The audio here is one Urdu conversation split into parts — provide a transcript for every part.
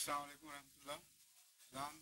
السلام علیکم ورحمۃ اللہ. سلام.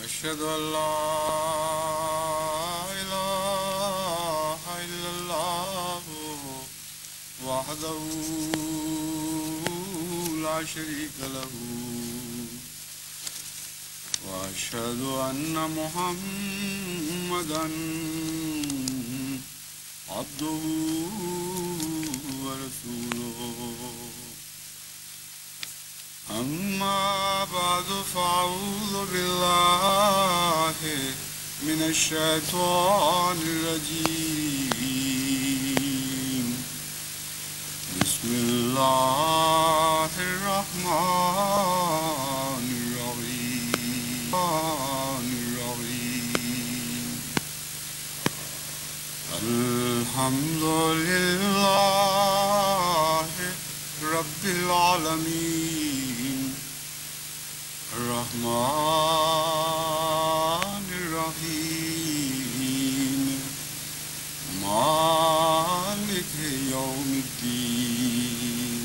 أشهد أن لا إله إلا الله وحده لا شريك له وأشهد أن محمدا عبده ورسوله. أما بعد فأعوذ بالله من الشيطان الرجيم. بسم الله الرحمن الرحيم. الحمد لله رب العالمين الرحمن الرحيم مالك يوم الدين.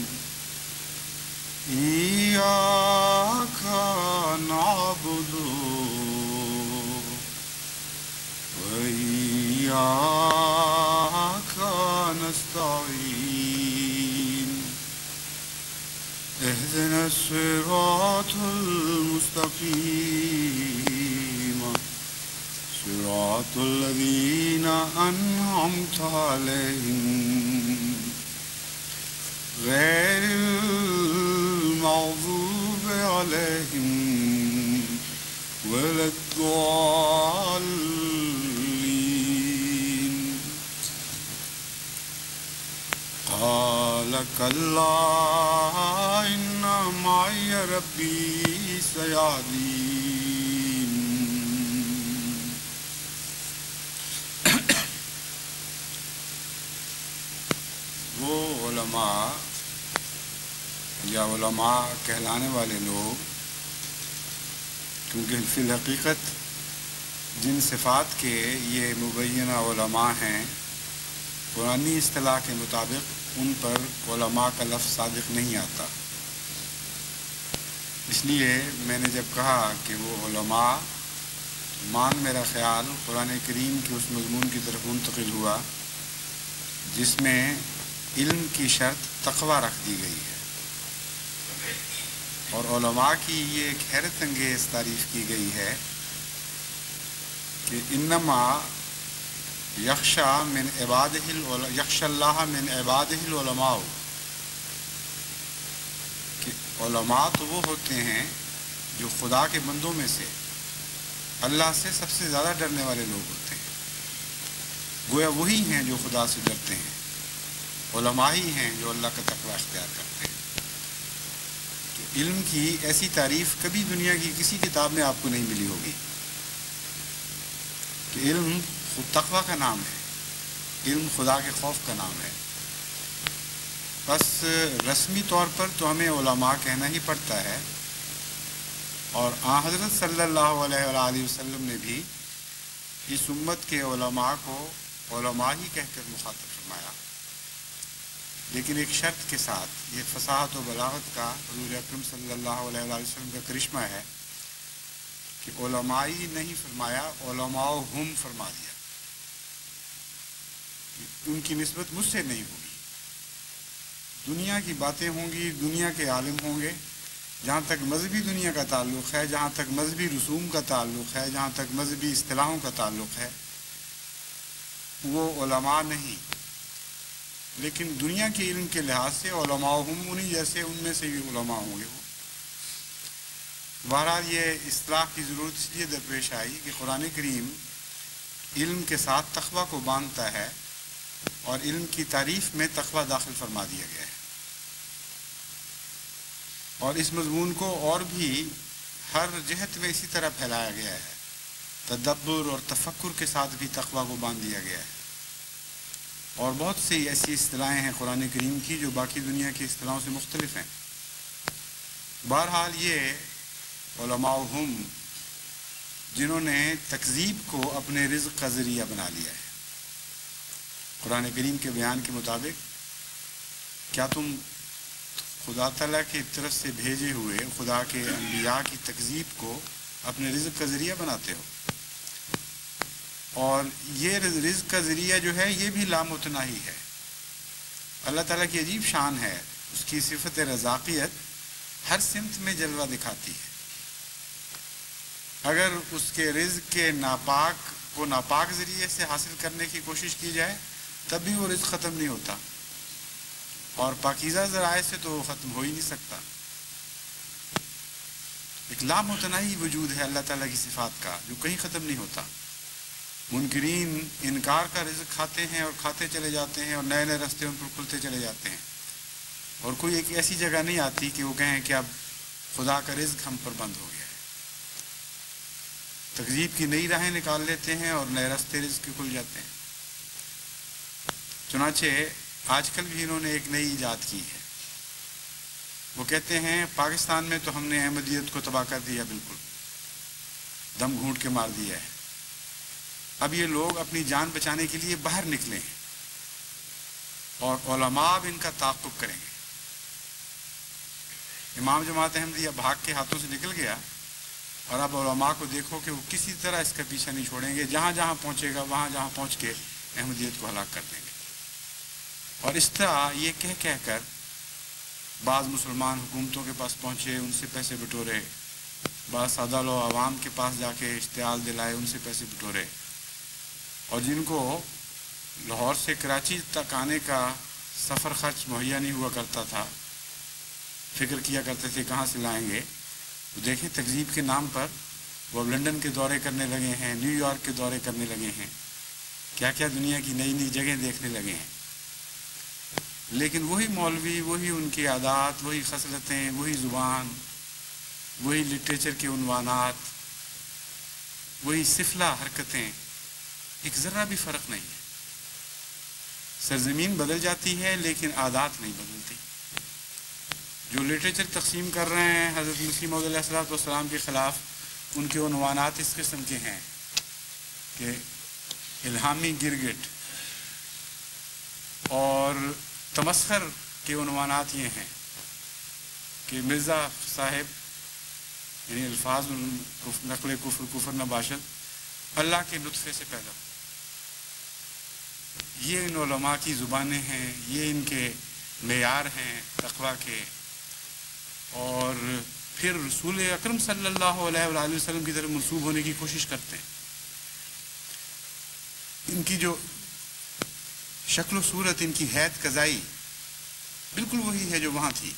وإياك نستعين اهدنا الصراط المستقيم صراط الذين أنعمت عليهم غير المغضوب عليهم ولا الضالين قال كلا إن معي ربي سيهدين. وہ علماء یا علماء کہلانے والے لوگ کیونکہ فی الحقیقت جن صفات کے یہ مبینہ علماء ہیں قرآنی اصطلاح کے مطابق ان پر علماء کا لفظ صادق نہیں آتا. اس لیے میں نے جب کہا کہ وہ علماء مان میرا خیال قرآن کریم کے اس مضمون کی طرف منتقل ہوا جس میں علم کی شرط تقوی رکھ دی گئی ہے، اور علماء کی یہ ایک حیرت انگیز تعریف کی گئی ہے کہ انما یخشی اللہ من عبادہ العلماء، کہ علماء تو وہ ہوتے ہیں جو خدا کے بندوں میں سے اللہ سے سب سے زیادہ ڈرنے والے لوگ ہوتے ہیں. گویا وہی ہیں جو خدا سے ڈرتے ہیں، علماء ہی ہیں جو اللہ کا تقوی اختیار کرتے ہیں. تو علم کی ایسی تعریف کبھی دنیا کی کسی کتاب میں آپ کو نہیں ملی ہوگی کہ علم خود تقوی کا نام ہے، علم خدا کے خوف کا نام ہے. بس رسمی طور پر تو ہمیں علماء کہنا ہی پڑتا ہے، اور آن حضرت صلی اللہ علیہ وآلہ وسلم نے بھی اس امت کے علماء کو علماء ہی کہہ کر مخاطب فرمایا، لیکن ایک شرط کے ساتھ. یہ فصاحت و بلاغت کا حضور اکرم صلی اللہ علیہ وآلہ وسلم کا کرشمہ ہے کہ علمائی نہیں فرمایا، علماء ہم فرما دیا. ان کی نسبت مجھ سے نہیں ہوگی، دنیا کی باتیں ہوں گی، دنیا کے عالم ہوں گے. جہاں تک مذہبی دنیا کا تعلق ہے، جہاں تک مذہبی رسوم کا تعلق ہے، جہاں تک مذہبی اصطلاحوں کا تعلق ہے، وہ علماء نہیں. لیکن دنیا کے علم کے لحاظ سے علماء ہم انہی جیسے ان میں سے بھی علماء ہوں گے. وہ بہرحال یہ اصطلاح کی ضرورت اس لیے درپیش آئی کہ قرآن کریم علم کے ساتھ تقوی کو باندھتا ہے، اور علم کی تعریف میں تقوی داخل فرما دیا گیا ہے. اور اس مضمون کو اور بھی ہر جہت میں اسی طرح پھیلایا گیا ہے، تدبر اور تفکر کے ساتھ بھی تقوی کو باندھ دیا گیا ہے. اور بہت سی ایسی اصطلاحیں ہیں قرآن کریم کی جو باقی دنیا کی اصطلاحوں سے مختلف ہیں. بہرحال یہ علماء ہم جنہوں نے تکذیب کو اپنے رزق کا ذریعہ بنا لیا ہے. قرآن کریم کے بیان کے مطابق کیا تم خدا تعالیٰ کی طرف سے بھیجے ہوئے خدا کے انبیاء کی تکذیب کو اپنے رزق کا ذریعہ بناتے ہو؟ اور یہ رزق کا ذریعہ جو ہے یہ بھی لامتناہی ہے. اللہ تعالیٰ کی عجیب شان ہے، اس کی صفت رزاقیت ہر سمت میں جلوہ دکھاتی ہے. اگر اس کے رزق کے ناپاک ذریعے سے حاصل کرنے کی کوشش کی جائے تب بھی وہ رزق ختم نہیں ہوتا، اور پاکیزہ ذرائع سے تو ختم ہو ہی نہیں سکتا. ایک لامتناہی وجود ہے اللہ تعالیٰ کی صفات کا جو کہیں ختم نہیں ہوتا. منکرین انکار کا رزق کھاتے ہیں اور کھاتے چلے جاتے ہیں، اور نئے نئے راستے ان پر کھلتے چلے جاتے ہیں، اور کوئی ایک ایسی جگہ نہیں آتی کہ وہ کہیں کہ اب خدا کا رزق ہم پر بند ہو گیا ہے. تکذیب کی نئی راہیں نکال لیتے ہیں اور نئے راستے رزق کے کھل جاتے ہیں. چنانچہ آج کل بھی انہوں نے ایک نئی ایجاد کی ہے. وہ کہتے ہیں پاکستان میں تو ہم نے احمدیت کو تباہ کر دیا، بالکل دم گھونٹ کے مار دیا ہے. اب یہ لوگ اپنی جان بچانے کے لیے باہر نکلے ہیں، اور علماء اب ان کا تعاقب کریں گے. امام جماعت احمدیہ بھاگ کے ہاتھوں سے نکل گیا اور اب علماء کو دیکھو کہ وہ کسی طرح اس کا پیچھا نہیں چھوڑیں گے، جہاں جہاں پہنچے گا وہاں جہاں پہنچ کے احمدیت کو ہلاک کر دیں گے۔ اور اس طرح یہ کہہ کر بعض مسلمان حکومتوں کے پاس پہنچے، ان سے پیسے بٹورے، بعض سادہ لو عوام کے پاس جا کے اشتعال دلائے، ان سے پیسے بٹورے، اور جن کو لاہور سے کراچی تک آنے کا سفر خرچ مہیا نہیں ہوا کرتا تھا، فکر کیا کرتے تھے کہاں سے لائیں گے، دیکھیں تہذیب کے نام پر وہ اب لنڈن کے دورے کرنے لگے ہیں، نیو یارک کے دورے کرنے لگے ہیں، کیا کیا دنیا کی نئی نئی جگہیں دیکھنے لگے ہیں۔ لیکن وہی مولوی، وہی ان کی عادات، وہی خصلتیں، وہی زبان، وہی لٹریچر کے عنوانات، وہی سفلا حرکتیں، ایک ذرہ بھی فرق نہیں ہے۔ سرزمین بدل جاتی ہے لیکن عادات نہیں بدلتی۔ جو لٹریچر تقسیم کر رہے ہیں حضرت مسیح موعود علیہ السلام کے خلاف، ان کے عنوانات اس قسم کے ہیں کہ الہامی گرگٹ، اور تمسخر کے عنوانات یہ ہیں کہ مرزا صاحب، یعنی الفاظ نقل کفر نباشد، اللہ کے نطفے سے پیدا ہو۔ یہ ان علماء کی زبانیں ہیں، یہ ان کے معیار ہیں تقویٰ کے، اور پھر رسول اکرم صلی اللہ علیہ وآلہ وسلم کی طرف منسوب ہونے کی کوشش کرتے ہیں۔ ان کی جو شکل و صورت، ان کی حیت قضائی بالکل وہی ہے جو وہاں تھی،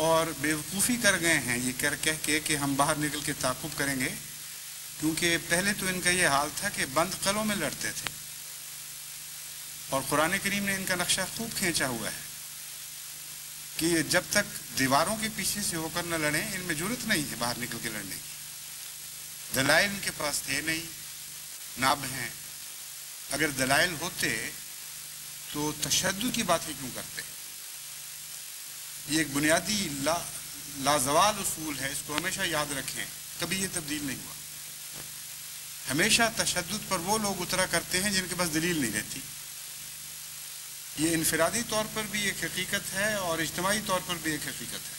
اور بیوقوفی کر گئے ہیں یہ کہہ کے کہ ہم باہر نکل کے تعاقب کریں گے، کیونکہ پہلے تو ان کا یہ حال تھا کہ بند قلعوں میں لڑتے تھے، اور قرآن کریم نے ان کا نقشہ خوب کھینچا ہوا ہے کہ جب تک دیواروں کے پیچھے سے ہو کر نہ لڑیں، ان میں جرت نہیں ہے باہر نکل کے لڑنے کی۔ دلائل ان کے پاس تھے نہیں، ناب ہیں۔ اگر دلائل ہوتے تو تشدد کی باتیں کیوں کرتے؟ یہ ایک بنیادی لازوال اصول ہے، اس کو ہمیشہ یاد رکھیں، کبھی یہ تبدیل نہیں ہوا۔ ہمیشہ تشدد پر وہ لوگ اترا کرتے ہیں جن کے پاس دلیل نہیں رہتی۔ یہ انفرادی طور پر بھی ایک حقیقت ہے اور اجتماعی طور پر بھی ایک حقیقت ہے۔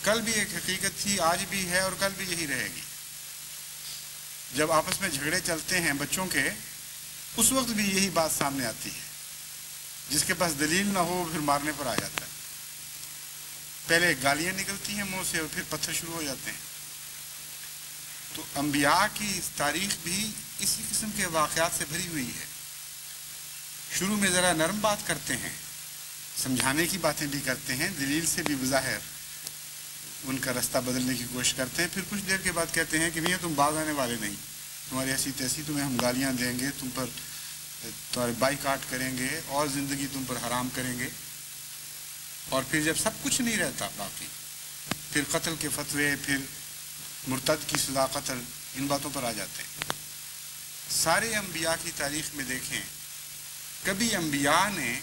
کل بھی ایک حقیقت تھی، آج بھی ہے اور کل بھی یہی رہے گی۔ جب آپس میں جھگڑے چلتے ہیں بچوں کے، اس وقت بھی یہی بات سامنے آتی ہے، جس کے پاس دلیل نہ ہو پھر مارنے پر آ جاتا ہے۔ پہلے گالیاں نکلتی ہیں منہ سے اور پھر پتھر شروع ہو جاتے ہیں۔ تو انبیاء کی تاریخ بھی اسی قسم کے واقعات سے بھری ہوئی ہے۔ شروع میں ذرا نرم بات کرتے ہیں، سمجھانے کی باتیں بھی کرتے ہیں، دلیل سے بھی بظاہر ان کا رستہ بدلنے کی کوشش کرتے ہیں، پھر کچھ دیر کے بعد کہتے ہیں کہ نہیں تم باز آنے والے نہیں، تمہاری ایسی تیسی، تمہیں ہم گالیاں دیں گے، تم پر تمہارے بائیکاٹ کریں گے اور زندگی تم پر حرام کریں گے۔ اور پھر جب سب کچھ نہیں رہتا باقی، پھر قتل کے فتوے، پھر مرتد کی سزا قتل، ان باتوں پر آ جاتے ہیں۔ سارے انبیاء کی تاریخ میں دیکھیں، کبھی انبیاء نے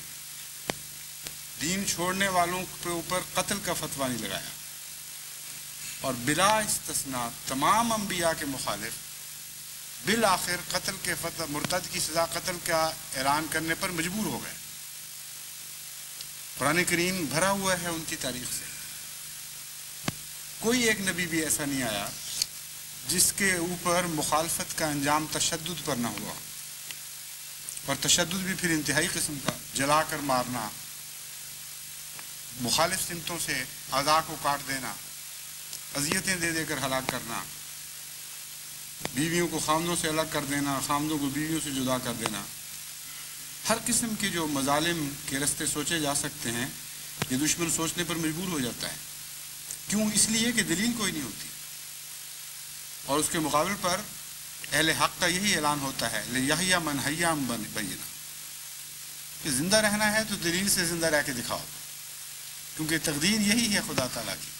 دین چھوڑنے والوں کے اوپر قتل کا فتویٰ نہیں لگایا، اور بلا استثناء تمام انبیاء کے مخالف بالآخر قتل کے فتویٰ، مرتد کی سزا قتل کا اعلان کرنے پر مجبور ہو گئے۔ قرآن کریم بھرا ہوا ہے ان کی تاریخ سے۔ کوئی ایک نبی بھی ایسا نہیں آیا جس کے اوپر مخالفت کا انجام تشدد پر نہ ہوا، اور تشدد بھی پھر انتہائی قسم کا، جلا کر مارنا، مخالف سمتوں سے اعضاء کو کاٹ دینا، اذیتیں دے دے کر ہلاک کرنا، بیویوں کو خامدوں سے الگ کر دینا، خامدوں کو بیویوں سے جدا کر دینا، ہر قسم کے جو مظالم کے رستے سوچے جا سکتے ہیں، یہ دشمن سوچنے پر مجبور ہو جاتا ہے۔ کیوں؟ اس لیے کہ دلیل کوئی نہیں ہوتی، اور اس کے مقابل پر اہل حق کا یہی اعلان ہوتا ہے، لِيَحْيَىٰ مَنْ حَيَّىٰ عَن بَيِّنَةٍ، کہ زندہ رہنا ہے تو دلیل سے زندہ رہ کے دکھاؤ، کیونکہ تقدیر یہی ہے خدا تعالیٰ کی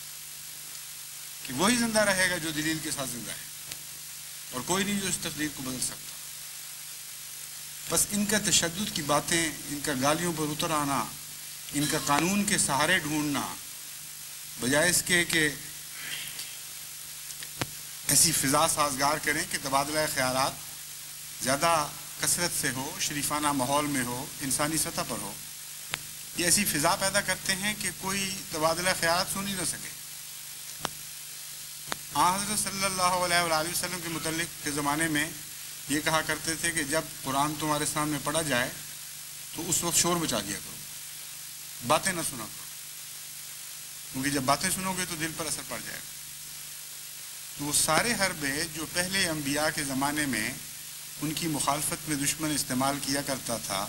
کہ وہی زندہ رہے گا جو دلیل کے ساتھ زندہ ہے، اور کوئی نہیں جو اس تقدیر کو بدل سکتا۔ بس ان کا تشدد کی باتیں، ان کا گالیوں پر اتر آنا، ان کا قانون کے سہارے ڈھونڈنا، بجائے اس کے کہ ایسی فضا سازگار کریں کہ تبادلہ خیالات زیادہ کثرت سے ہو، شریفانہ ماحول میں ہو، انسانی سطح پر ہو، یہ ایسی فضا پیدا کرتے ہیں کہ کوئی تبادلہ خیالات سن ہی نہ سکے۔ حضرت صلی اللہ علیہ وآلہ وسلم کے متعلق کے زمانے میں یہ کہا کرتے تھے کہ جب قرآن تمہارے سامنے پڑھا جائے تو اس وقت شور بچا دیا کرو، باتیں نہ سنا کرو، کیونکہ جب باتیں سنو گے تو دل پر اثر پڑ جائے گا۔ تو وہ سارے حربے جو پہلے انبیاء کے زمانے میں ان کی مخالفت میں دشمن استعمال کیا کرتا تھا،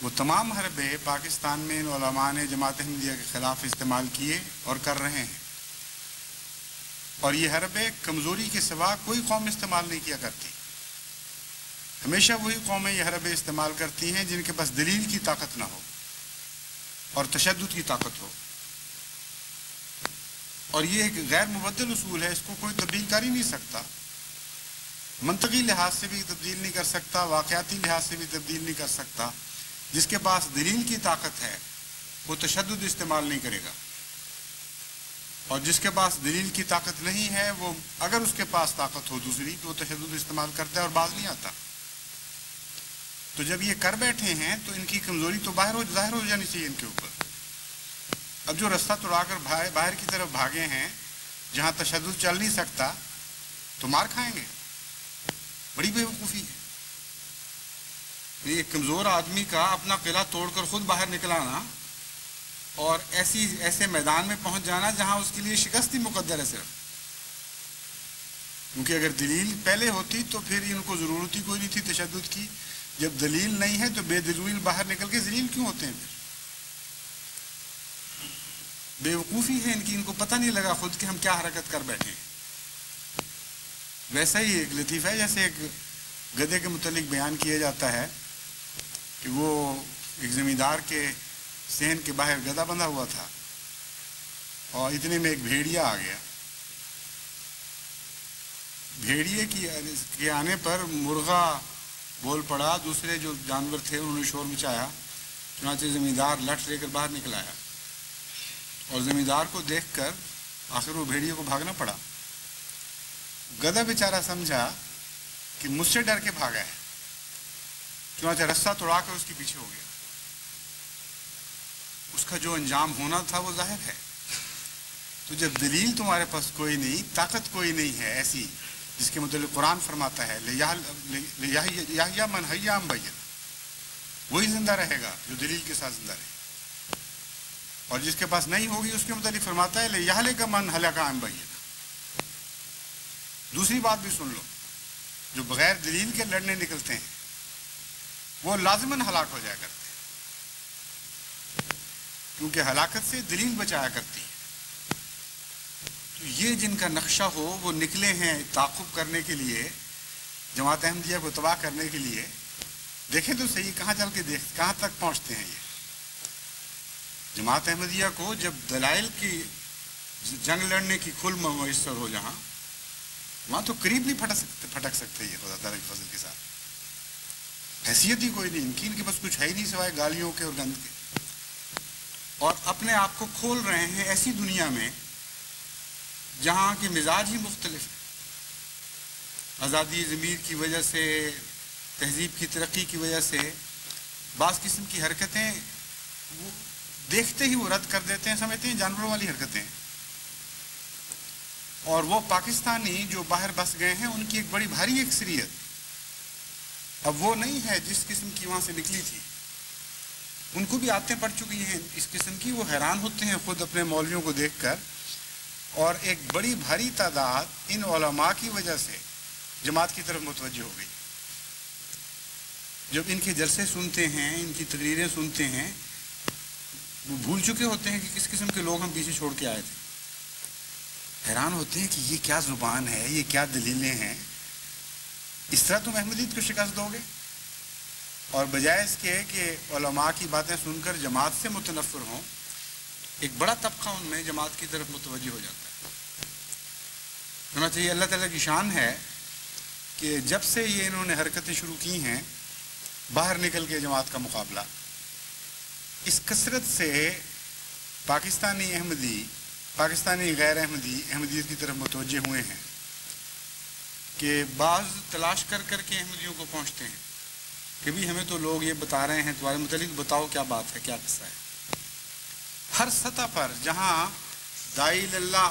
وہ تمام حربے پاکستان میں ان علماء نے جماعت احمدیہ کے خلاف استعمال کیے اور کر رہے ہیں، اور یہ حربے کمزوری کے سوا کوئی قوم استعمال نہیں کیا کرتی۔ ہمیشہ وہی قومیں یہ حربے استعمال کرتی ہیں جن کے پاس دلیل کی طاقت نہ ہو اور تشدد کی طاقت ہو، اور یہ ایک غیر مبدل اصول ہے، اس کو کوئی تبدیل کر ہی نہیں سکتا، منطقی لحاظ سے بھی تبدیل نہیں کر سکتا، واقعاتی لحاظ سے بھی تبدیل نہیں کر سکتا۔ جس کے پاس دلیل کی طاقت ہے وہ تشدد استعمال نہیں کرے گا، اور جس کے پاس دلیل کی طاقت نہیں ہے وہ اگر اس کے پاس طاقت ہو دوسری تو وہ تشدد استعمال کرتا ہے اور باز نہیں آتا۔ تو جب یہ کر بیٹھے ہیں تو ان کی کمزوری تو ظاہر ہو جانی چاہیے ان کے اوپر۔ اب جو رستہ توڑا کر باہر کی طرف بھاگے ہیں جہاں تشدد چل نہیں سکتا تو مار کھائیں گے، بڑی بیوقوفی ہے۔ ایک کمزور آدمی کا اپنا قلعہ توڑ کر خود باہر نکل آنا اور ایسے میدان میں پہنچ جانا جہاں اس کے لیے شکست ہی مقدر ہے صرف، کیونکہ اگر دلیل پہلے ہوتی تو پھر ان کو ضرورت ہی کوئی نہیں تھی تشدد کی۔ جب دلیل نہیں ہے تو بے دلیل باہر نکل کے ذلیل کیوں ہوتے ہیں؟ پھر بیوقوفی ہے ان کی، ان کو پتہ نہیں لگا خود کہ ہم کیا حرکت کر بیٹھے ہیں۔ ویسا ہی ایک لطیفہ ہے، جیسے ایک گدھے کے متعلق بیان کیا جاتا ہے کہ وہ ایک زمیندار کے صحن کے باہر گدھا بندھا ہوا تھا اور اتنے میں ایک بھیڑیا آ گیا۔ بھیڑیے کے آنے پر مرغا بول پڑا، دوسرے جو جانور تھے انہوں نے شور مچایا، چنانچہ زمیندار لٹھ لے کر باہر نکل آیا اور زمیندار کو دیکھ کر آخر وہ بھیڑیے کو بھاگنا پڑا۔ گدھا بیچارہ سمجھا کہ مجھ سے ڈر کے بھاگا ہے، چنانچہ رستہ توڑا کر اس کے پیچھے ہو گیا۔ اس کا جو انجام ہونا تھا وہ ظاہر ہے۔ تو جب دلیل تمہارے پاس کوئی نہیں، طاقت کوئی نہیں ہے ایسی جس کے متعلق قرآن فرماتا ہے لِيَحْيَىٰ مَنْ حَيَّ عَن بَيِّنَةٍ، وہی زندہ رہے گا جو دلیل کے ساتھ زندہ رہے، اور جس کے پاس نہیں ہوگی اس کے متعلق فرماتا ہے لِيَهْلِكَ مَنْ هَلَكَ عَن بَيِّنَةٍ۔ دوسری بات بھی سن لو، جو بغیر دلیل کے لڑنے نکلتے ہیں وہ لازماً ہلاک ہو جایا کرتے ہیں، کیونکہ ہلاکت سے دلیل بچایا کرتی ہے۔ تو یہ جن کا نقشہ ہو وہ نکلے ہیں تعاقب کرنے کے لیے، جماعت احمدیہ کو تباہ کرنے کے لیے، دیکھیں تو صحیح کہاں چل کے کہاں تک پہنچتے ہیں یہ۔ جماعت احمدیہ کو جب دلائل کی جنگ لڑنے کی کھل میسر ہو جہاں، وہاں تو قریب نہیں پھٹک سکتے یہ خدا تعالیٰ کے فضل کے ساتھ۔ حیثیت ہی کوئی نہیں ان کے پاس، کچھ ہے ہی نہیں سوائے گالیوں کے اور گند کے، اور اپنے آپ کو کھول رہے ہیں ایسی دنیا میں جہاں کے مزاج ہی مختلف ہے۔ آزادی ضمیر کی وجہ سے، تہذیب کی ترقی کی وجہ سے بعض قسم کی حرکتیں وہ دیکھتے ہی وہ رد کر دیتے ہیں، سمجھتے ہیں جانوروں والی حرکتیں، اور وہ پاکستانی جو باہر بس گئے ہیں ان کی ایک بڑی بھاری اکثریت اب وہ نہیں ہے جس قسم کی وہاں سے نکلی تھی۔ ان کو بھی عادتیں پڑ چکی ہیں اس قسم کی، وہ حیران ہوتے ہیں خود اپنے مولویوں کو دیکھ کر، اور ایک بڑی بھاری تعداد ان علماء کی وجہ سے جماعت کی طرف متوجہ ہو گئی۔ جب ان کے جلسے سنتے ہیں، ان کی تقریریں سنتے ہیں، وہ بھول چکے ہوتے ہیں کہ کس قسم کے لوگ ہم پیچھے چھوڑ کے آئے تھے، حیران ہوتے ہیں کہ یہ کیا زبان ہے، یہ کیا دلیلیں ہیں، اس طرح تم احمدیت کو شکست دو گے؟ اور بجائے اس کے کہ علماء کی باتیں سن کر جماعت سے متنفر ہوں، ایک بڑا طبقہ ان میں جماعت کی طرف متوجہ ہو جاتا ہے۔ ہونا چاہیے اللہ تعالیٰ کی شان ہے کہ جب سے یہ انہوں نے حرکتیں شروع کی ہیں باہر نکل کے جماعت کا مقابلہ، اس کثرت سے پاکستانی احمدی، پاکستانی غیر احمدی احمدیت کی طرف متوجہ ہوئے ہیں کہ بعض تلاش کر کر کے احمدیوں کو پہنچتے ہیں کہ بھی ہمیں تو لوگ یہ بتا رہے ہیں، تمہارے متعلق بتاؤ کیا بات ہے، کیا قصہ ہے۔ ہر سطح پر جہاں داعی اللہ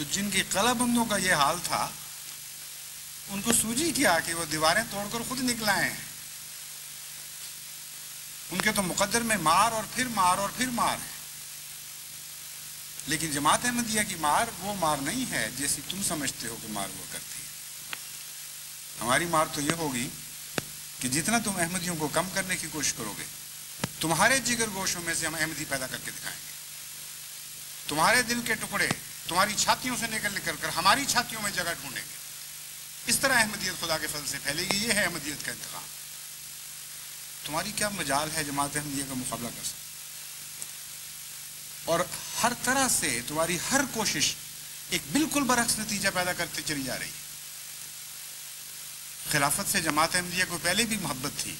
تو جن کی قلعہ بندوں کا یہ حال تھا ان کو سوجی کیا کہ وہ دیواریں توڑ کر خود نکل آئے ہیں. ان کے تو مقدر میں مار اور پھر مار اور پھر مار ہے. لیکن جماعت احمدیہ کی مار وہ مار نہیں ہے جیسی تم سمجھتے ہو کہ مار ہوا کرتی ہے. ہماری مار تو یہ ہوگی کہ جتنا تم احمدیوں کو کم کرنے کی کوشش کرو گے تمہارے جگر گوشوں میں سے ہم احمدی پیدا کر کے دکھائیں گے. تمہارے دل کے ٹکڑے تمہاری چھاتیوں سے نکل کر ہماری چھاتیوں میں جگہ ڈھونڈیں گے. اس طرح احمدیت خدا کے فضل سے پھیلے گی. یہ ہے احمدیت کا انتقام. تمہاری کیا مجال ہے جماعت احمدیہ کا مقابلہ کر سکتے؟ اور ہر طرح سے تمہاری ہر کوشش ایک بالکل برعکس نتیجہ پیدا کرتے چلی جا رہی ہے. خلافت سے جماعت احمدیہ کو پہلے بھی محبت تھی,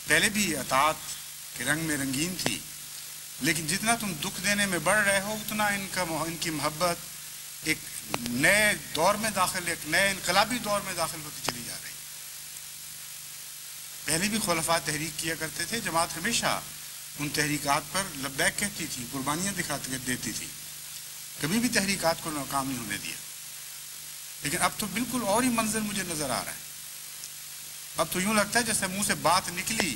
پہلے بھی اطاعت کے رنگ میں رنگین تھی, لیکن جتنا تم دکھ دینے میں بڑھ رہے ہو اتنا ان کی محبت ایک نئے دور میں داخل, ایک نئے انقلابی دور میں داخل ہوتی چلی جا رہی. پہلے بھی خلفاء تحریک کیا کرتے تھے, جماعت ہمیشہ ان تحریکات پر لبیک کہتی تھی, قربانیاں دیتی تھی, کبھی بھی تحریکات کو ناکام نہیں ہونے دیا. لیکن اب تو بالکل اور ہی منظر مجھے نظر آ رہا ہے. اب تو یوں لگتا ہے جیسے منہ سے بات نکلی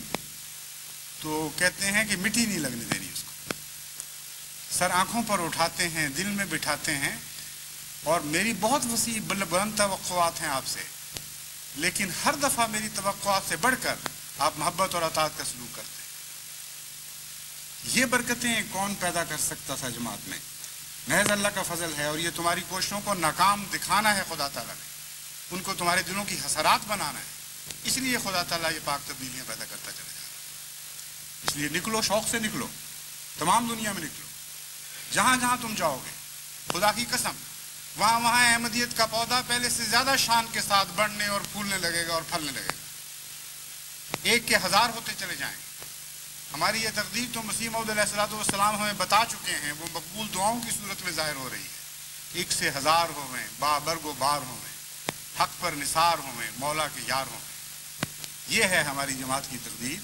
تو کہتے ہیں کہ مٹی نہیں لگنے دینی اس کو. سر آنکھوں پر اٹھاتے ہیں, دل میں بٹھاتے ہیں, اور میری بہت وسیع بلند توقعات ہیں آپ سے, لیکن ہر دفعہ میری توقعات سے بڑھ کر آپ محبت اور اطاعت کا سلوک کرتے ہیں. یہ برکتیں کون پیدا کر سکتا تھا جماعت میں؟ محض اللہ کا فضل ہے, اور یہ تمہاری کوششوں کو ناکام دکھانا ہے خدا تعالیٰ نے, ان کو تمہارے دلوں کی حسرات بنانا ہے. اس لیے خدا تعالیٰ یہ پاک تبدیلیاں پیدا کرتا چلا جا رہا ہے. اس لیے نکلو, شوق سے نکلو, تمام دنیا میں نکلو. جہاں جہاں تم جاؤ گے خدا کی قسم وہاں وہاں احمدیت کا پودا پہلے سے زیادہ شان کے ساتھ بڑھنے اور پھولنے لگے گا اور پھلنے لگے گا. ایک کے ہزار ہوتے چلے جائیں. ہماری یہ تقدیر تو مسیح موعود علیہ الصلوۃ والسلام ہمیں بتا چکے ہیں, وہ مقبول دعاؤں کی صورت میں ظاہر ہو رہی ہے. ایک سے ہزار ہوئیں, برگ و بار ہوئیں, حق پر نثار ہوئیں, مولا کے یار ہوئیں. یہ ہے ہماری جماعت کی تقدیر.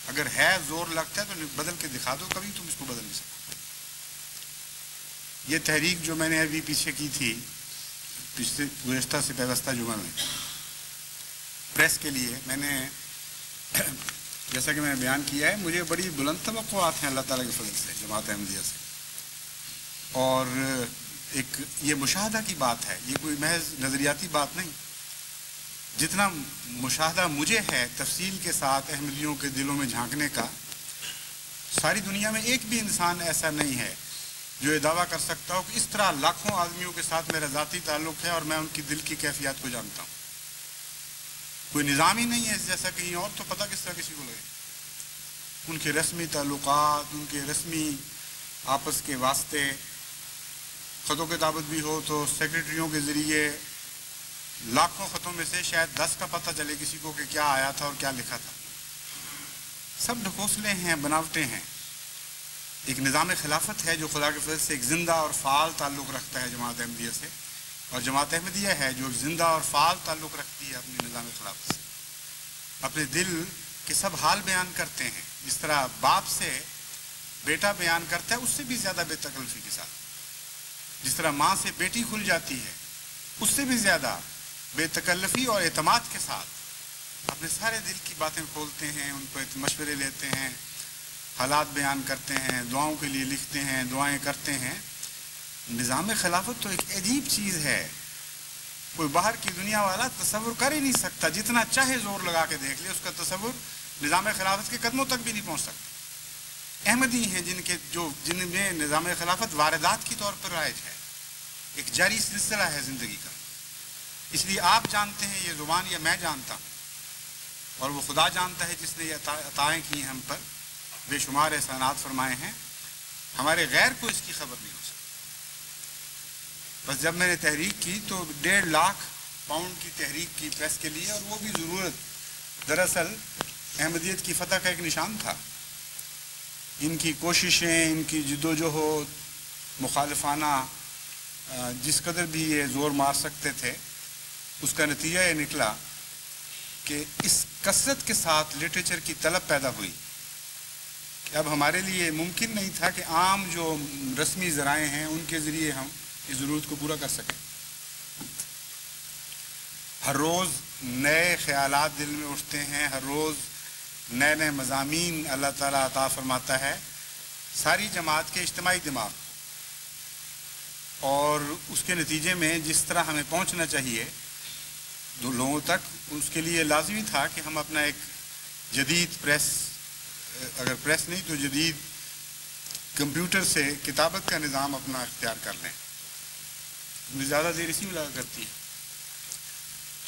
اگر ہے زور لگتا ہے تو بدل کے دکھا دو, کبھی تم اس کو بدل نہیں سکتے. یہ تحریک جو میں نے ابھی پیچھے کی تھی پچھلے گزشتہ سے پیوستہ جمعہ میں پریس کے لیے, میں نے جیسا کہ میں نے بیان کیا ہے مجھے بڑی بلند توقعات ہیں اللہ تعالیٰ کے فضل سے جماعت احمدیہ سے. اور ایک یہ مشاہدہ کی بات ہے, یہ کوئی محض نظریاتی بات نہیں. جتنا مشاہدہ مجھے ہے تفصیل کے ساتھ احمدیوں کے دلوں میں جھانکنے کا, ساری دنیا میں ایک بھی انسان ایسا نہیں ہے جو یہ دعویٰ کر سکتا ہو کہ اس طرح لاکھوں آدمیوں کے ساتھ میرا ذاتی تعلق ہے اور میں ان کی دل کی کیفیات کو جانتا ہوں. کوئی نظام ہی نہیں ہے جیسا کہیں اور, تو پتہ کس طرح کسی کو لگے. ان کے رسمی تعلقات, ان کے رسمی آپس کے واسطے, خط و کتابت بھی ہو تو سیکرٹریوں کے ذریعے لاکھوں خطوں میں سے شاید 10 کا پتہ چلے کسی کو کہ کیا آیا تھا اور کیا لکھا تھا. سب ڈھکوسلے ہیں, بناوٹیں ہیں. ایک نظام خلافت ہے جو خدا کے فضل سے ایک زندہ اور فعال تعلق رکھتا ہے جماعت احمدیہ سے, اور جماعت احمدیہ ہے جو زندہ اور فعال تعلق رکھتی ہے اپنی نظام خلافت سے. اپنے دل کے سب حال بیان کرتے ہیں, جس طرح باپ سے بیٹا بیان کرتا ہے اس سے بھی زیادہ بے تکلفی کے ساتھ, جس طرح ماں سے بیٹی کھل جاتی ہے اس سے بھی زیادہ بے تکلفی اور اعتماد کے ساتھ اپنے سارے دل کی باتیں کھولتے ہیں, ان پر مشورے لیتے ہیں, حالات بیان کرتے ہیں, دعاؤں کے لیے لکھتے ہیں, دعائیں کرتے ہیں. نظام خلافت تو ایک عجیب چیز ہے, کوئی باہر کی دنیا والا تصور کر ہی نہیں سکتا. جتنا چاہے زور لگا کے دیکھ لے اس کا تصور نظام خلافت کے قدموں تک بھی نہیں پہنچ سکتا. احمدی ہیں جن میں نظام خلافت واردات کی طور پر رائج ہے, ایک جاری سلسلہ ہے زندگی کا. اس لیے آپ جانتے ہیں یہ زبان, یا میں جانتا ہوں, اور وہ خدا جانتا ہے جس نے یہ عطائیں کی ہیں ہم پر, بے شمار احسانات فرمائے ہیں. ہمارے غیر کو اس کی خبر نہیں ہو سکتی. بس جب میں نے تحریک کی تو 1.5 لاکھ پاؤنڈ کی تحریک کی پریس کے لیے, اور وہ بھی ضرورت دراصل احمدیت کی فتح کا ایک نشان تھا. ان کی کوششیں, ان کی جدوجہد مخالفانہ جس قدر بھی یہ زور مار سکتے تھے, اس کا نتیجہ یہ نکلا کہ اس کثرت کے ساتھ لٹریچر کی طلب پیدا ہوئی کہ اب ہمارے لیے ممکن نہیں تھا کہ عام جو رسمی ذرائع ہیں ان کے ذریعے ہم اس ضرورت کو پورا کر سکیں. ہر روز نئے خیالات دل میں اٹھتے ہیں، ہر روز نئے نئے مضامین اللہ تعالیٰ عطا فرماتا ہے ساری جماعت کے اجتماعی دماغ، اور اس کے نتیجے میں جس طرح ہمیں پہنچنا چاہیے دو لوگوں تک، اس کے لیے لازمی تھا کہ ہم اپنا ایک جدید پریس، اگر پریس نہیں تو جدید کمپیوٹر سے کتابت کا نظام اپنا اختیار کر لیں. مجھے زیادہ دیر اسی میں لگا کرتی ہے.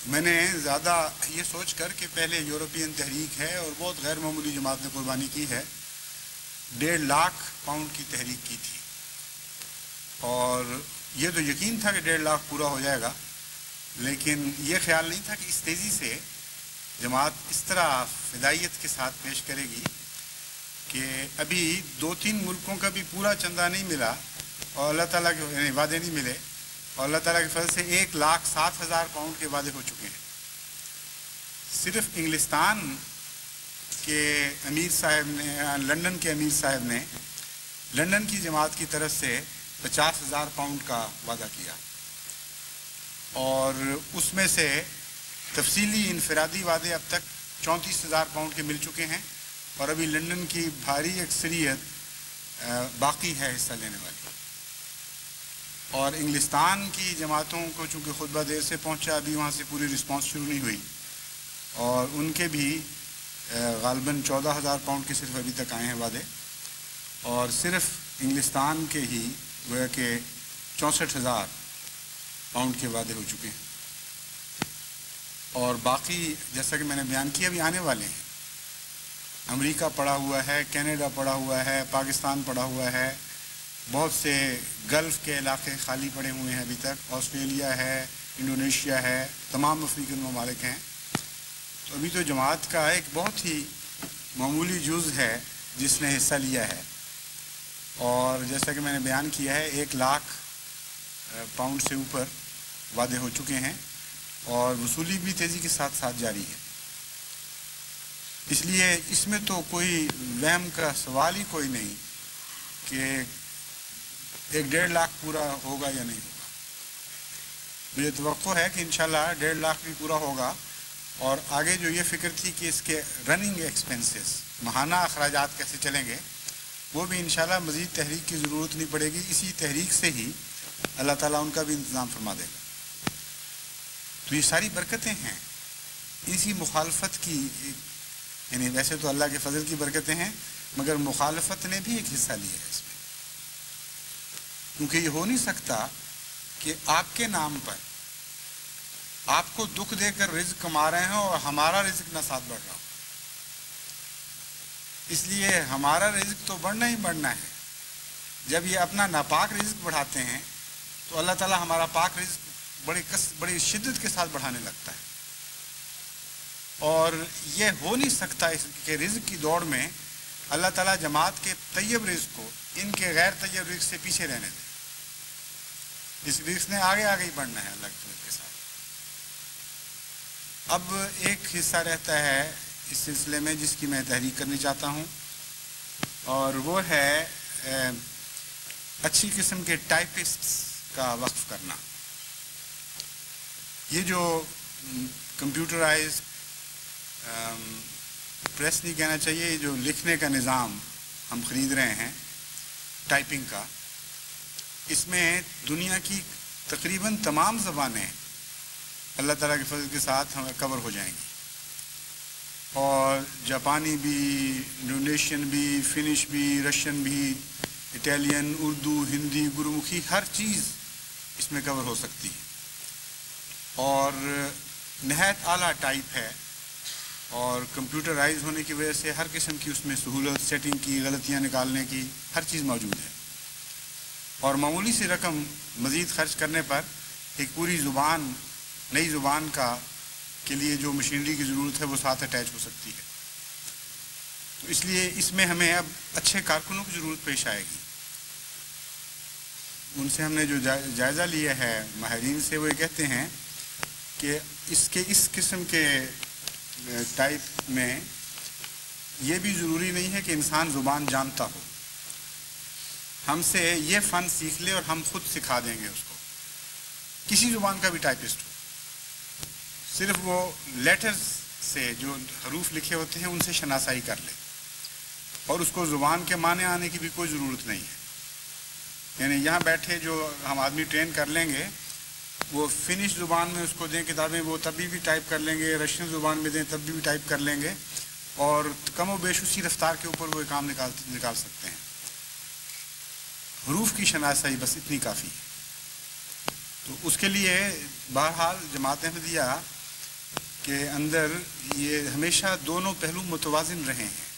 میں نے زیادہ یہ سوچ کر کہ پہلے یورپین تحریک ہے اور بہت غیر معمولی جماعت نے قربانی کی ہے، 1.5 لاکھ پاؤنڈ کی تحریک کی تھی، اور یہ تو یقین تھا کہ 1.5 لاکھ پورا ہو جائے گا، لیکن یہ خیال نہیں تھا کہ اس تیزی سے جماعت اس طرح فدائیت کے ساتھ پیش کرے گی کہ ابھی 2-3 ملکوں کا بھی پورا چندہ نہیں ملا اور اللہ تعالیٰ کے یعنی وعدے نہیں ملے، اور اللہ تعالیٰ کے فضل سے 1,07,000 پاؤنڈ کے وعدے ہو چکے ہیں. صرف انگلستان کے امیر صاحب نے، لندن کے امیر صاحب نے لندن کی جماعت کی طرف سے 50,000 پاؤنڈ کا وعدہ کیا، اور اس میں سے تفصیلی انفرادی وعدے اب تک 34,000 پاؤنڈ کے مل چکے ہیں، اور ابھی لندن کی بھاری اکثریت باقی ہے حصہ لینے والی. اور انگلستان کی جماعتوں کو چونکہ خطبہ دیر سے پہنچا، ابھی وہاں سے پوری رسپانس شروع نہیں ہوئی، اور ان کے بھی غالباً 14,000 پاؤنڈ کے صرف ابھی تک آئے ہیں وعدے، اور صرف انگلستان کے ہی گویا کہ 64,000 پاؤنڈ کے وعدے ہو چکے ہیں، اور باقی جیسا کہ میں نے بیان کیا ابھی آنے والے ہیں. امریکہ پڑا ہوا ہے، کینیڈا پڑا ہوا ہے، پاکستان پڑا ہوا ہے، بہت سے گلف کے علاقے خالی پڑے ہوئے ہیں ابھی تک، آسٹریلیا ہے، انڈونیشیا ہے، تمام افریقن ممالک ہیں. تو ابھی تو جماعت کا ایک بہت ہی معمولی جز ہے جس نے حصہ لیا ہے، اور جیسا کہ میں نے بیان کیا ہے 1 لاکھ پاؤنڈ سے اوپر وعدے ہو چکے ہیں، اور وصولی بھی تیزی کے ساتھ ساتھ جاری ہے. اس لیے اس میں تو کوئی وہم کا سوال ہی کوئی نہیں کہ 1.5 لاکھ پورا ہوگا یا نہیں ہوگا. مجھے توقع ہے کہ انشاءاللہ 1.5 لاکھ بھی پورا ہوگا، اور آگے جو یہ فکر تھی کہ اس کے رننگ ایکسپنسز، ماہانہ اخراجات کیسے چلیں گے، وہ بھی انشاءاللہ مزید تحریک کی ضرورت نہیں پڑے گی، اسی تحریک سے ہی اللہ تعالیٰ ان کا بھی انتظام فرما دے گا. تو یہ ساری برکتیں ہیں اسی مخالفت کی، یعنی ویسے تو اللہ کے فضل کی برکتیں ہیں، مگر مخالفت نے بھی ایک حصہ لیا ہے اس میں، کیونکہ یہ ہو نہیں سکتا کہ آپ کے نام پر آپ کو دکھ دے کر رزق کما رہے ہیں اور ہمارا رزق نہ ساتھ بڑھ رہا ہو. اس لیے ہمارا رزق تو بڑھنا ہی بڑھنا ہے. جب یہ اپنا ناپاک رزق بڑھاتے ہیں تو اللہ تعالیٰ ہمارا پاک رزق بڑی شدت کے ساتھ بڑھانے لگتا ہے. اور یہ ہو نہیں سکتا اس کے رزق کی دوڑ میں اللہ تعالیٰ جماعت کے طیب رزق کو ان کے غیر طیب رزق سے پیچھے رہنے دے. اس رزق نے آگے آگے ہی بڑھنا ہے اللہ کے فضل کے ساتھ. اب ایک حصہ رہتا ہے اس سلسلے میں جس کی میں تحریک کرنی چاہتا ہوں، اور وہ ہے اچھی قسم کے ٹائپسٹس کا وقف کرنا. یہ جو کمپیوٹرائز پریس نہیں کہنا چاہیے، جو لکھنے کا نظام ہم خرید رہے ہیں ٹائپنگ کا، اس میں دنیا کی تقریباً تمام زبانیں اللہ تعالیٰ کے فضل کے ساتھ ہمیں کور ہو جائیں گی، اور جاپانی بھی، انڈونیشین بھی، فنش بھی، رشین بھی، اٹالین، اردو، ہندی، گرمکھی، ہر چیز اس میں کور ہو سکتی ہے، اور نہایت اعلیٰ ٹائپ ہے، اور کمپیوٹرائز ہونے کی وجہ سے ہر قسم کی اس میں سہولت، سیٹنگ کی، غلطیاں نکالنے کی ہر چیز موجود ہے. اور معمولی سی رقم مزید خرچ کرنے پر ایک پوری زبان، نئی زبان کے لیے جو مشینری کی ضرورت ہے وہ ساتھ اٹیچ ہو سکتی ہے. تو اس لیے اس میں ہمیں اب اچھے کارکنوں کی ضرورت پیش آئے گی. ان سے ہم نے جو جائزہ لیا ہے ماہرین سے، وہ یہ کہتے ہیں کہ اس قسم کے ٹائپ میں یہ بھی ضروری نہیں ہے کہ انسان زبان جانتا ہو. ہم سے یہ فن سیکھ لے اور ہم خود سکھا دیں گے اس کو. کسی زبان کا بھی ٹائپسٹ ہو، صرف وہ لیٹرز سے جو حروف لکھے ہوتے ہیں ان سے شناسائی کر لے، اور اس کو زبان کے معنی آنے کی بھی کوئی ضرورت نہیں ہے. یعنی یہاں بیٹھے جو ہم آدمی ٹرین کر لیں گے، وہ فنش زبان میں اس کو دیں کتابیں، وہ تبھی بھی ٹائپ کر لیں گے، رشین زبان میں دیں تب بھی ٹائپ کر لیں گے، اور کم و بیش اسی رفتار کے اوپر وہ کام نکال سکتے ہیں. حروف کی شناسائی بس اتنی کافی ہے. تو اس کے لیے بہرحال جماعت احمدیہ کے اندر یہ ہمیشہ دونوں پہلو متوازن رہے ہیں.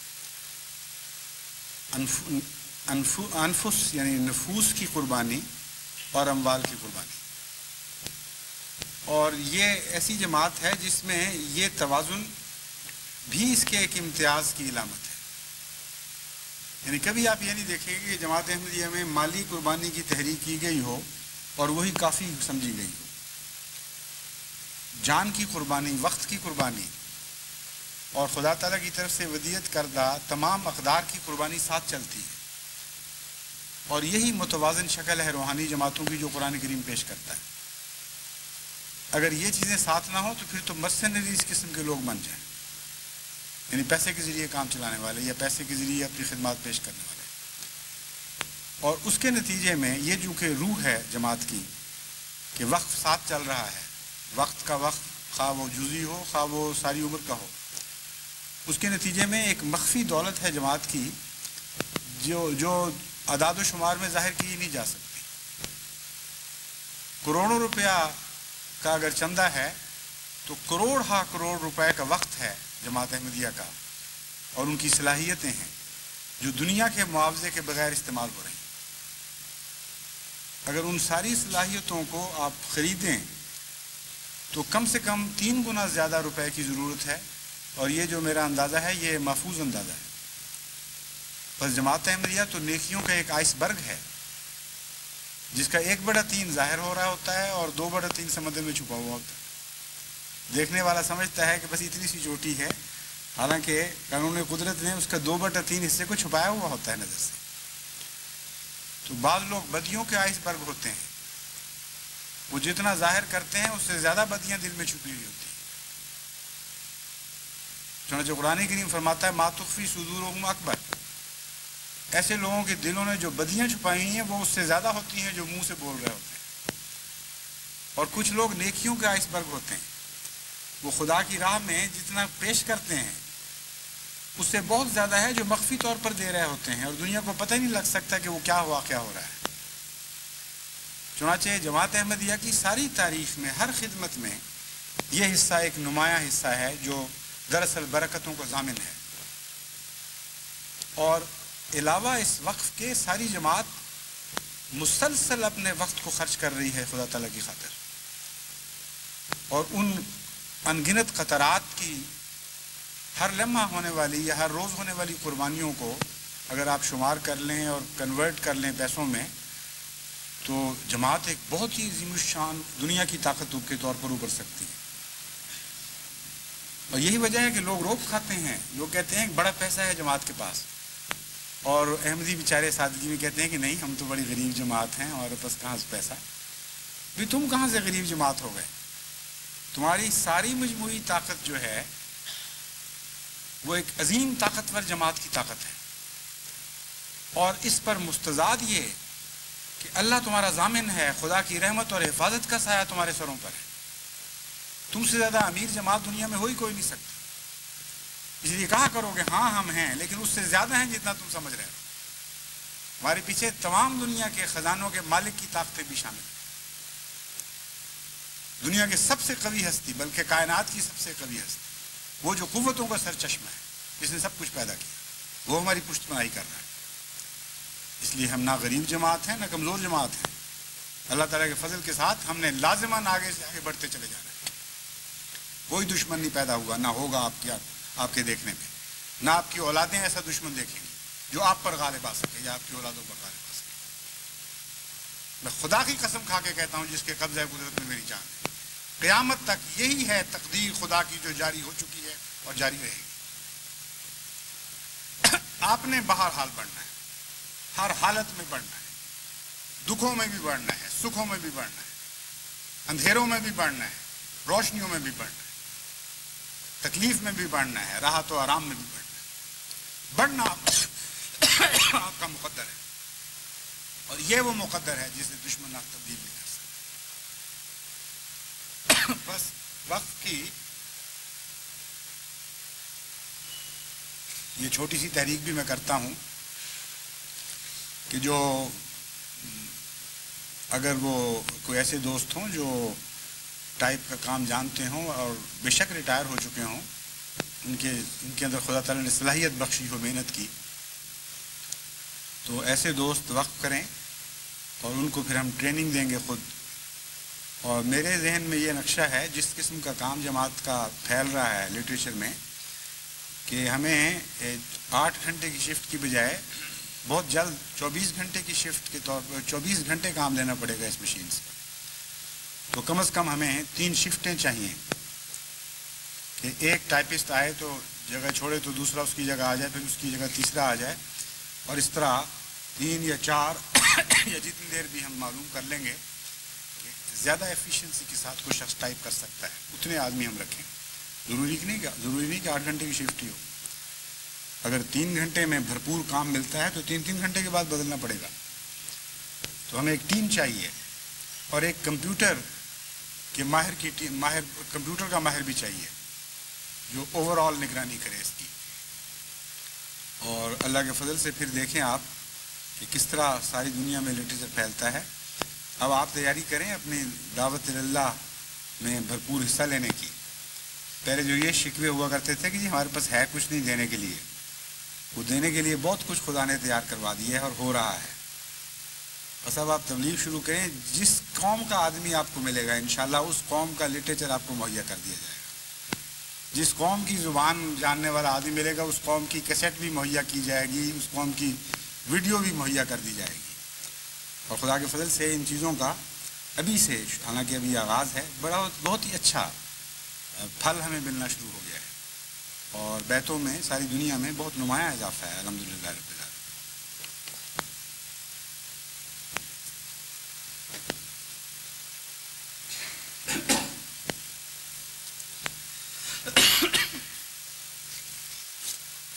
انفس یعنی نفوس کی قربانی اور اموال کی قربانی. اور یہ ایسی جماعت ہے جس میں یہ توازن بھی اس کے ایک امتیاز کی علامت ہے. یعنی کبھی آپ یہ نہیں دیکھیں گے کہ جماعت احمدیہ میں مالی قربانی کی تحریک کی گئی ہو اور وہی کافی سمجھی گئی ہو. جان کی قربانی، وقت کی قربانی اور خدا تعالیٰ کی طرف سے ودیعت کردہ تمام اقدار کی قربانی ساتھ چلتی ہے. اور یہی متوازن شکل ہے روحانی جماعتوں کی جو قرآن کریم پیش کرتا ہے. اگر یہ چیزیں ساتھ نہ ہوں تو پھر تو مرسنری اس قسم کے لوگ بن جائیں، یعنی پیسے کے ذریعے کام چلانے والے یا پیسے کے ذریعے اپنی خدمات پیش کرنے والے. اور اس کے نتیجے میں یہ جو کہ روح ہے جماعت کی کہ وقت ساتھ چل رہا ہے، وقت کا وقت، خواہ وہ جزئی ہو خواہ وہ ساری عمر کا ہو، اس کے نتیجے میں ایک مخفی دولت ہے جماعت کی جو اعداد و شمار میں ظاہر کی نہیں جا سکتی. کروڑوں روپیہ کا اگر چندہ ہے تو کروڑ روپے کا وقت ہے جماعت احمدیہ کا، اور ان کی صلاحیتیں ہیں جو دنیا کے معاوضے کے بغیر استعمال ہو رہی ہیں. اگر ان ساری صلاحیتوں کو آپ خریدیں تو کم سے کم 3 گنا زیادہ روپے کی ضرورت ہے، اور یہ جو میرا اندازہ ہے یہ محفوظ اندازہ ہے. بس جماعت احمدیہ تو نیکیوں کا ایک آئس برگ ہے جس کا 1/3 ظاہر ہو رہا ہوتا ہے اور 2/3 سمندر میں چھپا ہوا ہوتا ہے. دیکھنے والا سمجھتا ہے کہ بس اتنی سی چوٹی ہے، حالانکہ قانون قدرت نے اس کا 2/3 حصے کو چھپایا ہوا ہوتا ہے نظر سے. تو بعض لوگ بدیوں کے آئس برگ ہوتے ہیں، وہ جتنا ظاہر کرتے ہیں اس سے زیادہ بدیاں دل میں چھپی ہوئی ہوتی ہیں. چنانچہ قرآن کریم فرماتا ہے ما تخفی صدورہم اکبر. ایسے لوگوں کے دلوں نے جو بدیاں چھپائی ہیں وہ اس سے زیادہ ہوتی ہیں جو منہ سے بول رہے ہوتے ہیں. اور کچھ لوگ نیکیوں کے آئس برگ ہوتے ہیں، وہ خدا کی راہ میں جتنا پیش کرتے ہیں اس سے بہت زیادہ ہے جو مخفی طور پر دے رہے ہوتے ہیں، اور دنیا کو پتہ ہی نہیں لگ سکتا کہ وہ کیا واقعہ ہو رہا ہے. چنانچہ جماعت احمدیہ کی ساری تاریخ میں ہر خدمت میں یہ حصہ ایک نمایاں حصہ ہے جو دراصل برکتوں کو ضامن ہے. اور علاوہ اس وقف کے ساری جماعت مسلسل اپنے وقت کو خرچ کر رہی ہے خدا تعالیٰ کی خاطر. اور ان انگنت قطرات کی ہر لمحہ ہونے والی یا ہر روز ہونے والی قربانیوں کو اگر آپ شمار کر لیں اور کنورٹ کر لیں پیسوں میں تو جماعت ایک بہت ہی عظیم الشان دنیا کی طاقت کے طور پر ابھر سکتی ہے. اور یہی وجہ ہے کہ لوگ روک کھاتے ہیں. لوگ کہتے ہیں کہ بڑا پیسہ ہے جماعت کے پاس، اور احمدی بیچارے سادگی میں کہتے ہیں کہ نہیں ہم تو بڑی غریب جماعت ہیں اور بس کہاں سے پیسہ. بھی تم کہاں سے غریب جماعت ہو گئے؟ تمہاری ساری مجموعی طاقت جو ہے وہ ایک عظیم طاقتور جماعت کی طاقت ہے. اور اس پر مستضاد یہ کہ اللہ تمہارا ضامن ہے، خدا کی رحمت اور حفاظت کا سایہ تمہارے سروں پر ہے. تم سے زیادہ امیر جماعت دنیا میں ہو ہی کوئی نہیں سکتا. اس لیے کہا کرو کہ ہاں ہم ہیں، لیکن اس سے زیادہ ہیں جتنا تم سمجھ رہے ہو. ہمارے پیچھے تمام دنیا کے خزانوں کے مالک کی طاقتیں بھی شامل ہیں. دنیا کے سب سے قوی ہستی، بلکہ کائنات کی سب سے قوی ہستی، وہ جو قوتوں کا سر چشمہ ہے، جس نے سب کچھ پیدا کیا، وہ ہماری پشت پناہی کر رہا ہے. اس لیے ہم نہ غریب جماعت ہیں نہ کمزور جماعت ہیں. اللہ تعالیٰ کے فضل کے ساتھ ہم نے لازماً آگے سے آگے بڑھتے چلے جانا ہے. کوئی دشمن نہیں پیدا ہوا، نہ ہوگا آپ کے دیکھنے میں. نہ آپ کی اولادیں ایسا دشمن دیکھیں گی جو آپ پر غالب آ سکے یا آپ کی اولادوں پر غالب آ سکے. میں خدا کی قسم کھا کے کہتا ہوں جس کے قبضہ قدرت میں میری جان ہے، قیامت تک یہی ہے تقدیر خدا کی جو جاری ہو چکی ہے اور جاری رہے گی. آپ نے بہرحال بڑھنا ہے، ہر حالت میں بڑھنا ہے، دکھوں میں بھی بڑھنا ہے، سکھوں میں بھی بڑھنا ہے. اندھیروں میں بھی بڑھنا ہے، روشنیوں میں بھی بڑھنا ہے، تکلیف میں بھی بڑھنا ہے، راحت و آرام میں بھی بڑھنا ہے۔ بڑھنا آپ کا مقدر ہے، اور یہ وہ مقدر ہے جسے دشمن آپ تبدیل نہیں کر سکتے۔ بس وقت کی یہ چھوٹی سی تحریک بھی میں کرتا ہوں کہ جو اگر وہ کوئی ایسے دوست ہوں جو ٹائپ کا کام جانتے ہوں اور بے شک ریٹائر ہو چکے ہوں، ان کے اندر خدا تعالیٰ نے صلاحیت بخشی ہو محنت کی، تو ایسے دوست وقف کریں اور ان کو پھر ہم ٹریننگ دیں گے خود۔ اور میرے ذہن میں یہ نقشہ ہے، جس قسم کا کام جماعت کا پھیل رہا ہے لٹریچر میں، کہ ہمیں 8 گھنٹے کی شفٹ کی بجائے بہت جلد 24 گھنٹے کی شفٹ کے طور پر 24 گھنٹے کام لینا پڑے گا اس مشین سے۔ تو کم از کم ہمیں 3 شفٹیں چاہیے کہ ایک ٹائپسٹ آئے تو جگہ چھوڑے تو دوسرا اس کی جگہ آ جائے، پھر اس کی جگہ تیسرا آ جائے، اور اس طرح 3 یا 4 یا جتنی دیر بھی ہم معلوم کر لیں گے کہ زیادہ ایفیشنسی کے ساتھ کوئی شخص ٹائپ کر سکتا ہے، اتنے آدمی ہم رکھیں۔ ضروری نہیں کہ 8 گھنٹے کی شفٹ ہی ہو۔ اگر 3 گھنٹے میں بھرپور کام ملتا ہے تو 3 گھنٹے کے بعد بدلنا پڑے گا۔ تو ہمیں ایک ٹیم چاہیے، اور ایک کمپیوٹر کے ماہر کی ٹیم، کمپیوٹر کا ماہر بھی چاہیے جو اوور آل نگرانی کرے اس کی۔ اور اللہ کے فضل سے پھر دیکھیں آپ کہ کس طرح ساری دنیا میں لٹریچر پھیلتا ہے۔ اب آپ تیاری کریں اپنی دعوت اللہ میں بھرپور حصہ لینے کی۔ پہلے جو یہ شکوے ہوا کرتے تھے کہ جی ہمارے پاس ہے کچھ نہیں دینے کے لیے، وہ دینے کے لیے بہت کچھ خدا نے تیار کروا دیا ہے اور ہو رہا ہے۔ بس اب آپ تبلیغ شروع کریں، جس قوم کا آدمی آپ کو ملے گا انشاءاللہ اس قوم کا لٹریچر آپ کو مہیا کر دیا جائے گا۔ جس قوم کی زبان جاننے والا آدمی ملے گا اس قوم کی کیسٹ بھی مہیا کی جائے گی، اس قوم کی ویڈیو بھی مہیا کر دی جائے گی۔ اور خدا کے فضل سے ان چیزوں کا ابھی سے، حالانکہ ابھی آغاز ہے، بہت ہی اچھا پھل ہمیں ملنا شروع ہو گیا ہے، اور بیتوں میں ساری دنیا میں بہت نمایاں اضافہ ہے الحمدللہ رب العالمین۔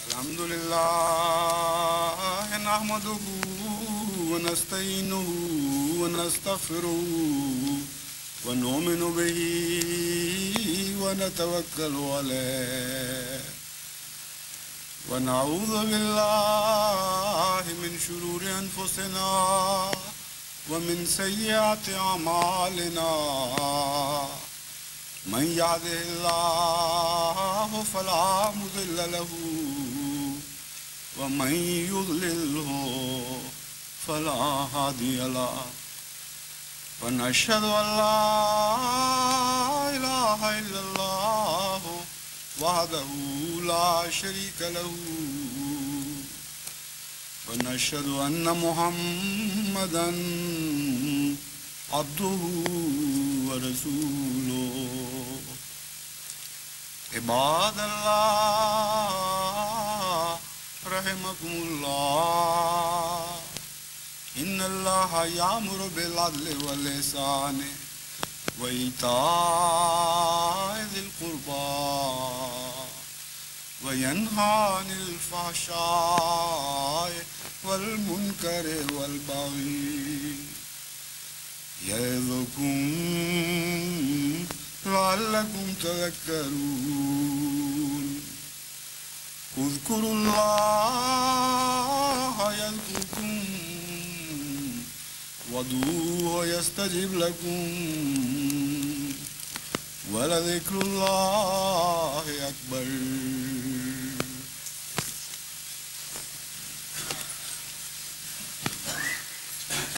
الحمدللہ نحمدہ ونستعینہ ونستغفرہ ونؤمن بہ ونتوکل علیہ ونعوذ باللہ من شرور انفسنا ومن سیئات اعمالنا من یهده اللہ فلا مضل له ومن یضللہ فلا هادی له ونشهد ان لا اله الا الله وحده لا شريك له ونشهد ان محمدا عبده ورسوله عباد اللہ رحمكم اللہ ان اللہ یامر بالعدل والإحسان وإیتاء ذی القربى وینہی عن الفحشاء والمنکر والبغی یعظکم لعلکم تذکرون اذکروا اللہ یذکرکم وادعوه يستجب لكم ولذكر الله أكبر